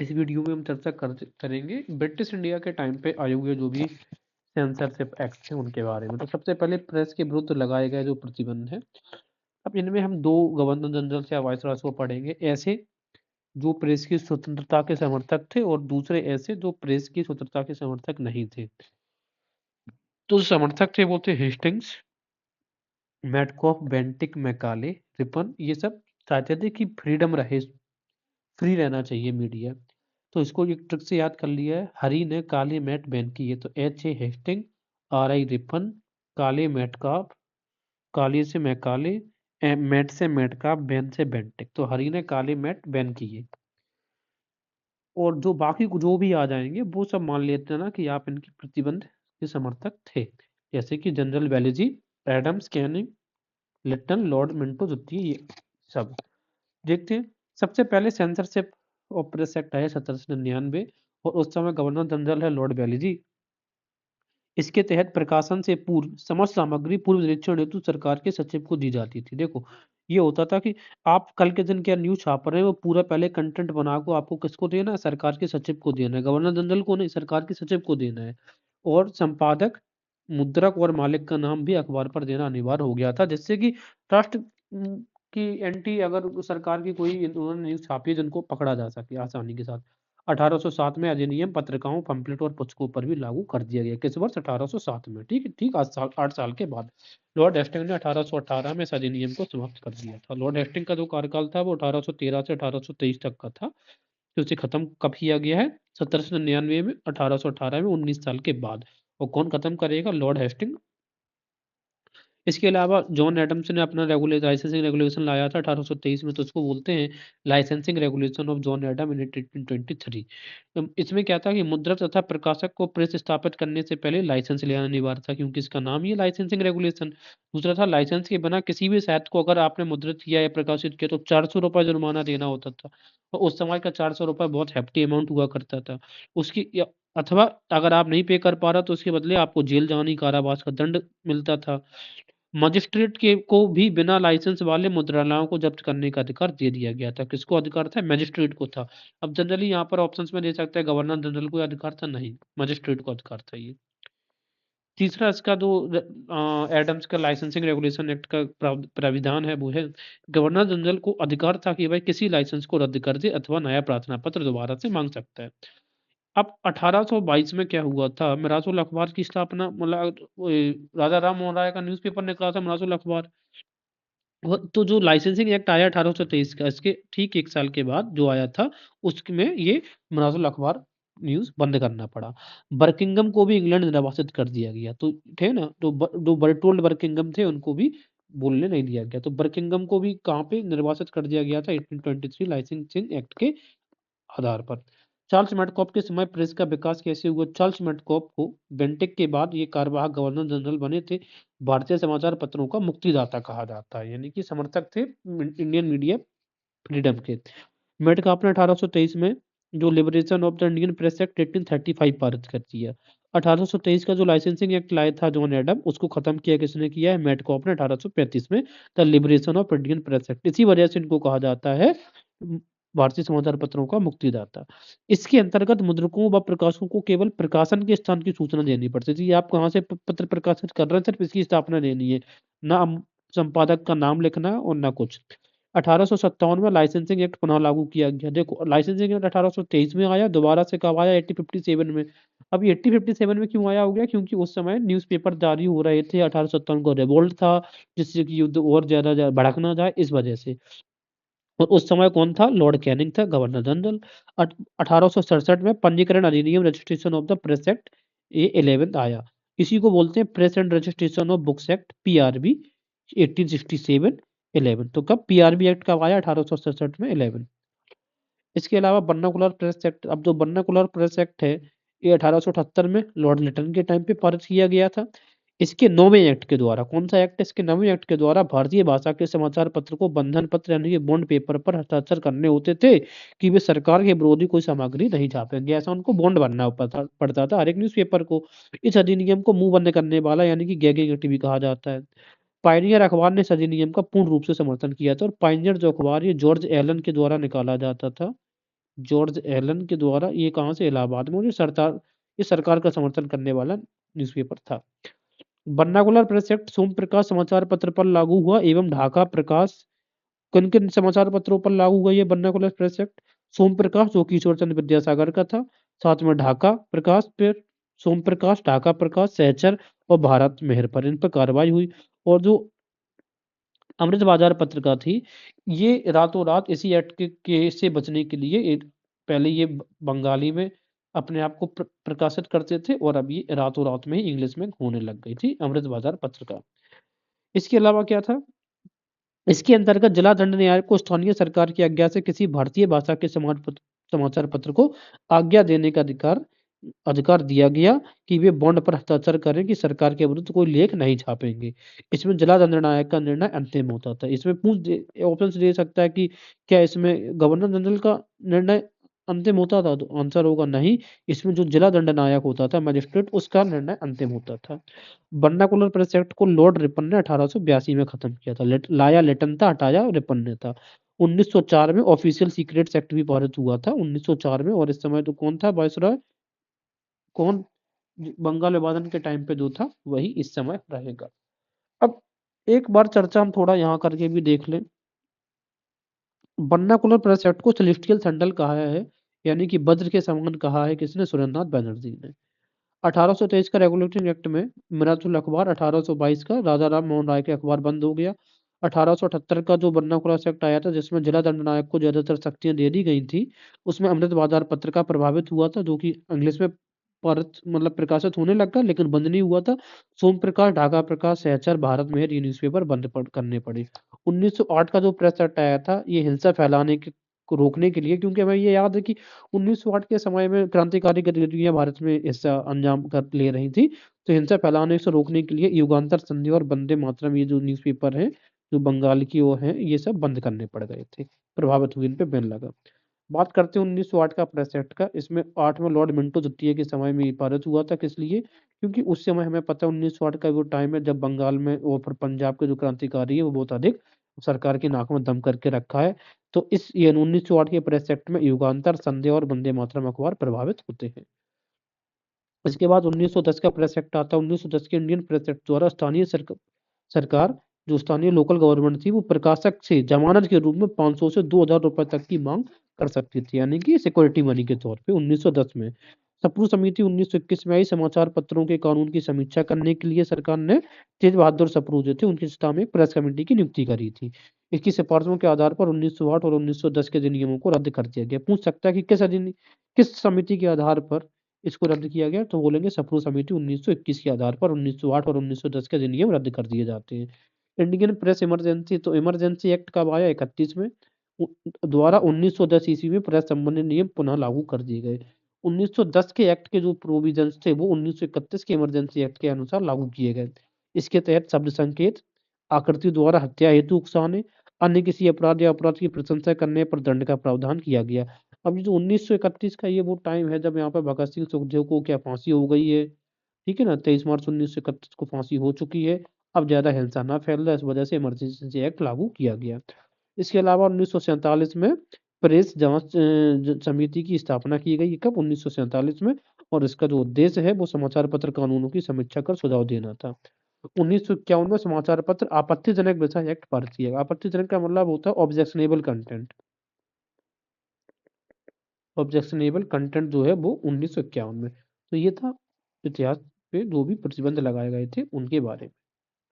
इस वीडियो में हम चर्चा करेंगे ब्रिटिश इंडिया के टाइम पे आए हुए जो भी सेंसरशिप एक्ट थे उनके बारे में। तो सबसे पहले प्रेस के विरुद्ध लगाए गए जो प्रतिबंध है, अब इनमें हम दो गवर्नर जनरल या वाइसरॉय को पढ़ेंगे। ऐसे जो प्रेस की स्वतंत्रता के समर्थक थे और दूसरे ऐसे जो प्रेस की स्वतंत्रता के समर्थक नहीं थे। तो जो समर्थक थे वो थे Hastings, Metcalfe, Bentinck, Macaulay, Ripon. ये सब चाहते थे कि फ्रीडम रहे, फ्री रहना चाहिए मीडिया। तो इसको एक ट्रिक से याद कर लिया है। हरी ने काले मैट बैन किए, तो H A Hastings, R I Ripon, काले मैटकाप, काले से मैकाले, मैट से मैटकाप, बैन से बेंटिक। तो हरी ने काले मैट बैन किए और जो बाकी जो भी आ जाएंगे वो सब मान लेते हैं ना कि आप इनकी प्रतिबंध के समर्थक थे, जैसे कि general Wellesley, Adams, Canning, Lytton, lord Minto, द्वितीय, ये सब। देखते हैं। सबसे पहले सेंसरशिप और प्रेस एक्ट आया 1799 और उस समय गवर्नर जनरल है लॉर्ड वेलेजी। इसके तहत प्रकाशन से पूर्व समस्त सामग्री पूर्व निरीक्षण हेतु सरकार के सचिव को दी जाती थी। देखो, ये होता था कि आप कल के दिन क्या न्यूज छाप रहे हैं वो पूरा पहले कंटेंट बना को आपको किसको देना है? सरकार के सचिव को देना है। गवर्नर जनरल को नहीं, सरकार के सचिव को देना है। और संपादक, मुद्रक और मालिक का नाम भी अखबार पर देना अनिवार्य हो गया था, जिससे कि राष्ट्र की एंटी अगर सरकार की कोई उन्होंने न्यूज छापी है जिनको पकड़ा जा सके आसानी के साथ। 1807 में अधिनियम पत्रिकाओं, पंपलेट और पुस्तकों पर भी लागू कर दिया गया। किस वर्ष? 1807 में। ठीक है, ठीक। आज 8 साल के बाद लॉर्ड हेस्टिंग ने 1818 में इस अधिनियम को समाप्त कर दिया था। लॉर्ड हेस्टिंग का जो कार्यकाल था वो 1813 से 1823 तक का था। फिर उसे खत्म कब किया गया है? 1799 में, 1818 में, 19 साल के बाद। और कौन खत्म करेगा? Lord Hastings. इसके अलावा जॉन एडम्स ने अपना लाइसेंसिंग रेगुलेशन लाया था 1823 में, तो उसको बोलते हैं licensing regulation of John Adam in 1823। इसमें क्या था कि मुद्रक तथा प्रकाशक को प्रेस स्थापित करने से पहले लाइसेंस लेना अनिवार्य था, क्योंकि इसका नाम ही है लाइसेंसिंग रेगुलेशन। दूसरा था, लाइसेंस के बिना किसी भी साहित्य को अगर आपने मुद्रित किया या प्रकाशित किया तो 400 रुपये जुर्माना देना होता था। और उस समय का 400 रुपये बहुत हैप्टी अमाउंट हुआ करता था। उसकी अथवा अगर आप नहीं पे कर पा रहा तो उसके बदले आपको जेल जाने, कारावास का दंड मिलता था। मजिस्ट्रेट के को भी बिना लाइसेंस वाले मुद्रालयों को जब्त करने का अधिकार दे दिया गया था। किसको अधिकार था? मजिस्ट्रेट को था। अब जनरली यहाँ पर ऑप्शंस में दे सकते हैं गवर्नर जनरल को अधिकार था, नहीं, मजिस्ट्रेट को अधिकार था ये। तीसरा इसका जो एडम्स का लाइसेंसिंग रेगुलेशन एक्ट का प्राविधान है वो है, गवर्नर जनरल को अधिकार था कि भाई किसी लाइसेंस को रद्द कर दे अथवा नया प्रार्थना पत्र दोबारा से मांग सकता है। अब 1822 में क्या हुआ था? मिरासुल अखबार की स्थापना, मतलब राजा राम मोहन राय का न्यूज़पेपर निकला था मिरासुल अखबार। तो जो लाइसेंसिंग एक्ट आया 1823 का, इसके ठीक 1 साल के बाद जो आया था उसमें ये मिरासुल अखबार न्यूज़ बंद करना पड़ा। बर्किंघम को भी इंग्लैंड निर्वासित कर दिया गया। तो थे ना, तो जो बर्टोल्ड बर्किंघम थे उनको भी बोलने नहीं दिया गया। तो बर्किंघम को भी कहाँ पे निर्वासित कर दिया गया था? 1823 लाइसेंसिंग एक्ट के आधार पर। चार्ल्स मेडकॉफ के समय प्रेस का विकास कैसे हुआ? चार्ल्स मेडकॉफ को बेंटिक के बाद ये कार्यवाहक गवर्नर जनरल बने थे। भारतीय समाचार पत्रों का मुक्तिदाता कहा जाता है, यानी कि समर्थक थे इंडियन मीडिया फ्रीडम के। मेडकॉफ ने 1823 में जो liberation of the Indian press act 1835 पारित कर दिया। 1823 का जो लाइसेंसिंग एक्ट लाया था जॉन एडम, उसको खत्म किया किसने किया है? मेडकॉफ ने 1835 में, the liberation of Indian press act. इसी वजह से इनको कहा जाता है भारतीय समाचार पत्रों का मुक्तिदाता। इसके अंतर्गत मुद्रकों व प्रकाशकों को केवल प्रकाशन के स्थान की सूचना देनी पड़ती थी। आप कहाँ से पत्र प्रकाशित कर रहे हैं, सिर्फ इसकी स्थापना देनी है, ना संपादक का नाम लिखना है और ना कुछ। 1857 में लाइसेंसिंग एक्ट पुनः लागू किया गया। देखो, लाइसेंसिंग एक्ट 1823 में आया, दोबारा से कब आया? 1857 में। अब 1857 में क्यों आया हो गया? क्योंकि उस समय न्यूज़पेपर जारी हो रहे थे। 1857 को रिवोल्ट था, जिससे कि युद्ध और ज्यादा भड़क ना जाए, इस वजह से। और उस समय कौन था? लॉर्ड कैनिंग था, गवर्नर जनरल। 1867 में पंजीकरण अधिनियम, registration of the press act, ये 11th आया। इसी को बोलते हैं press and registration of books act, PRB 1867 11। तो कब पीआरबी एक्ट कब आया? 1867 में 11। इसके अलावा वर्नाकुलर प्रेस एक्ट। अब जो वर्नाकुलर प्रेस एक्ट है ये 1878 में लॉर्ड लिटन के टाइम पे पारित किया गया था। इसके 9वें एक्ट के द्वारा, कौन सा एक्ट? इसके 9वें एक्ट के द्वारा भारतीय भाषा के समाचार पत्र को बंधन पत्र यानी कि बॉन्ड पेपर पर हस्ताक्षर करने होते थे कि वे सरकार के विरोधी कोई सामग्री नहीं छापेंगे। ऐसा उनको बॉन्ड बनना पड़ता था हर एक न्यूज़पेपर को। इस अधिनियम को मुंह बंद करने वाला यानी कि गैगिंग एक्ट भी कहा जाता है। पायनियर अखबार ने इस अधिनियम का पूर्ण रूप से समर्थन किया था। और पायनियर जो अखबार ये जॉर्ज एलन के द्वारा निकाला जाता था। जॉर्ज एलन के द्वारा, ये कहाँ से, इलाहाबाद में, और ये सरकार का समर्थन करने वाला न्यूज़पेपर था। वर्नाकुलर प्रेस एक्ट सोम प्रकाश समाचार पत्र पर लागू हुआ एवं ढाका प्रकाश, किन-किन समाचार पत्रों पर लागू हुआ ये वर्नाकुलर प्रेस एक्ट? सोम प्रकाश, जो किशोर चंद्र विद्यासागर का था, साथ में ढाका प्रकाश, फिर सोम प्रकाश, ढाका प्रकाश, सहचर और भारत मेहर पर इन पर कार्रवाई हुई। और जो अमृत बाजार पत्रिका थी, ये रातों रात इसी एक्ट के से बचने के लिए पहले ये बंगाली में अपने आप को प्रकाशित करते थे, और अब ये रातों रात में ही इंग्लिश में होने लग गई थी अमृत बाजार पत्रिका। इसके अलावा क्या था, इसके अंतर्गत जिला दंड न्यायालय को स्थानीय सरकार की आज्ञा से किसी भारतीय भाषा के समाचार पत्र को आज्ञा देने का अधिकार दिया गया कि वे बॉन्ड पर हस्ताक्षर करें कि सरकार के विरुद्ध कोई लेख नहीं छापेंगे। इसमें जिला दंड नायक का निर्णय अंतिम होता था। इसमें ऑप्शन दे सकता है कि क्या इसमें गवर्नर जनरल का निर्णय अंतिम होता था, तो आंसर होगा नहीं। इसमें जो जिला दंड नायक होता था, मजिस्ट्रेट, उसका निर्णय अंतिम होता था। वर्नाकुलर प्रेस एक्ट को लॉर्ड रिपन ने 1882 में खत्म किया था। लाया लिटन था, हटाया रिपन ने था। 1904 में ऑफिशियल सीक्रेट्स एक्ट भी पारित हुआ था 1904 में, और इस समय तो कौन था वायसरॉय, कौन, बंगाल विभाजन के टाइम पे जो था वही इस समय रहेगा। अब एक बार चर्चा हम थोड़ा यहाँ करके भी देख लें। वर्नाकुलर प्रेस एक्ट को सेलेस्टियल सैंडल कहा है, यानी कि वज्र के समान कहा है किसने, सुरेंद्रनाथ बैनर्जी ने। 1823 का रेगुलेटिंग एक्ट में मिराजुल अखबार, 1822 का राजा राम मोहन राय के अखबार बंद हो गया। 1878 का जो वर्नाकुलर एक्ट आया था, जिसमें जिला दंड नायक को ज्यादातर शक्तियां दे दी गई थी, उसमें अमृत बाजार पत्रिका प्रभावित हुआ था, जो कि इंग्लिश में प्रकाशित होने लगा, लेकिन बंद नहीं हुआ था। सोम प्रकाश, ढाका प्रकाश, सहचर, भारत मेहर, ये न्यूज़पेपर बंद करने पड़े। 1908 का जो प्रेस एक्ट आया था, ये हिंसा फैलाने को रोकने के लिए, क्योंकि हमें ये याद है कि 1908 के समय में क्रांतिकारी गतिविधियां भारत में इसका अंजाम कर ले रही थी, तो हिंसा फैलाने से रोकने के लिए युगांतर संधि और वंदे मातरम, ये जो न्यूज़पेपर हैं, जो बंगाल की ओर हैं, ये सब बंद करने पड़ गए थे, प्रभावित हुए, इन पे बैन लगा। बात करते हैं 1908 का प्रेस एक्ट का। इसमें 8 में लॉर्ड मिंटो द्वितीय के समय में ये पारित हुआ था। किस लिए? क्योंकि उस समय हमें पता है 1908 का वो टाइम है जब बंगाल में और फिर पंजाब के जो क्रांतिकारी है वो बहुत अधिक सरकार की नाक में दम करके रखा है। तो इस ये 1908 के प्रेस एक्ट में युगांतर, संध्या और वंदे मातरम अखबार प्रभावित होते हैं। इसके बाद 1910 का प्रेस एक्ट आता है। 1910 के इंडियन प्रेस एक्ट द्वारा स्थानीय सरकार, जो स्थानीय लोकल गवर्नमेंट थी, वो प्रकाशक से जमानत के रूप में 500 से 2000 रुपए तक की मांग कर सकती थी, यानी कि सिक्योरिटी मनी के तौर पे 1910 में। सप्रू समिति 1921 में आई। समाचार पत्रों के कानून की समीक्षा करने के लिए सरकार ने तेज बहादुर सप्रू जो थे, उनकी सत्ता में एक प्रेस कमेटी की नियुक्ति करी थी। इसकी सिफारिशों के आधार पर 1908 और 1910 के अधिनियमों को रद्द कर दिया गया। पूछ सकता है कि किस समिति के आधार पर इसको रद्द किया गया, तो बोलेंगे सप्रू समिति 1921 के आधार पर 1908 और 1910 के अधिनियम रद्द कर दिए जाते हैं। इंडियन प्रेस इमरजेंसी, तो इमरजेंसी एक्ट कब आया, 31 में, द्वारा 1910 ईस्वी में प्रेस संबंधी नियम पुनः लागू कर दिए गए। 1910 के एक्ट के जो प्रोविजंस थे वो 1931 के इमरजेंसी एक्ट के अनुसार लागू किए गए। इसके तहत शब्द संकेत, आकृति द्वारा हत्या हेतु उकसाने, अन्य किसी अपराध या अपराध की प्रशंसा करने पर दंड का प्रावधान किया गया। अब ये जो 1931 का ये वो टाइम है जब यहाँ पर भगत सिंह सुखदेव को क्या फांसी हो गई है, ठीक है ना, 23 मार्च 1931 को फांसी हो चुकी है। अब ज्यादा हिंसा ना फैल रहा है, इस वजह से इमरजेंसी एक्ट लागू किया गया। इसके अलावा 1947 में प्रेस जांच समिति की स्थापना की गई। कब? 1947 में। और इसका जो उद्देश्य है वो समाचार पत्र कानूनों की समीक्षा कर सुझाव देना था। 1951 में समाचार पत्र आपत्तिजनक विषय एक्ट पारित किया गया। आपत्तिजनक का मतलब होता है ऑब्जेक्शनेबल कंटेंट। ऑब्जेक्शनेबल कंटेंट जो है वो 1951 में। तो ये था इतिहास पे जो भी प्रतिबंध लगाए गए थे उनके बारे में।